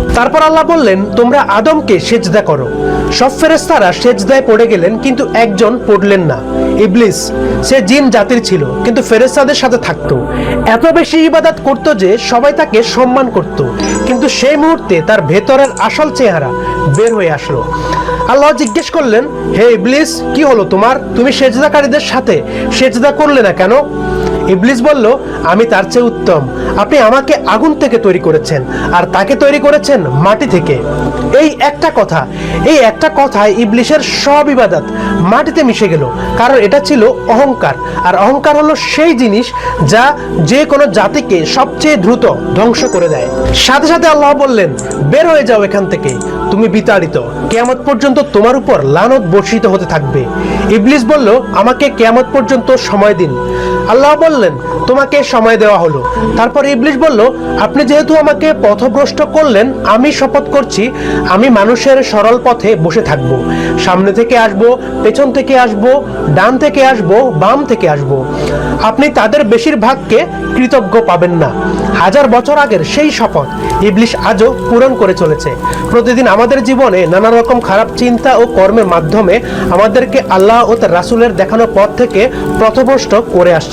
তারপর আল্লাহ বললেন, তোমরা আদমকে সেজদা করো। সব ফেরেশতারা সেজদায় পড়ে গেলেন, কিন্তু একজন পড়লেন না, ইবলিস। সে জিন জাতির ছিল, কিন্তু ফেরেশতাদের সাথে থাকতো। এত বেশি ইবাদত করত যে সবাই তাকে সম্মান করত। কিন্তু সেই মুহূর্তে তার ভেতরের আসল চেহারা বের হয়ে আসলো। আল্লাহ জিজ্ঞেস করলেন, হে ইবলিস, কি হলো তোমার? তুমি সেজদাকারীদের সাথে সেজদা করলে না কেন? ইবলিস বলল, আমি তার চেয়ে উত্তম। আপনি আমাকে আগুন থেকে তৈরি করেছেন, আর তাকে তৈরি করেছেন মাটি থেকে। এই একটা কথায় ইবলিসের সব ইবাদত মাটিতে মিশে গেল। কারণ এটা ছিল অহংকার, আর অহংকার হলো সেই জিনিস যা যে কোনো জাতিকে সবচেয়ে দ্রুত ধ্বংস করে দেয়। সাথে সাথে আল্লাহ বললেন, বের হয়ে যাও এখান থেকে, তুমি বিতাড়িত। কিয়ামত পর্যন্ত তোমার উপর লানত বর্ষিত হতে থাকবে। ইবলিস বলল, আমাকে কিয়ামত পর্যন্ত সময় দিন। আল্লাহ বললেন, তোমাকে সময় দেওয়া হলো। তারপর ইবলিস বলল, আপনি যেহেতু আমাকে পথভ্রষ্ট করলেন, আমি শপথ করছি আমি মানুষের সরল পথে বসে থাকব। সামনে থেকে আসব, পেছন থেকে আসব, ডান থেকে আসব, বাম থেকে আসব। আপনি তাদের বেশিরভাগকে কৃতজ্ঞ পাবেন না। 1000 বছর আগের সেই শপথ ইবলিস আজও পূরণ করে চলেছে। প্রতিদিন আমাদের জীবনে নানা রকম খারাপ চিন্তা ও কর্মের মাধ্যমে আমাদেরকে আল্লাহ ও তার রাসূলের দেখানো পথ থেকে পথভ্রষ্ট করে আসছে।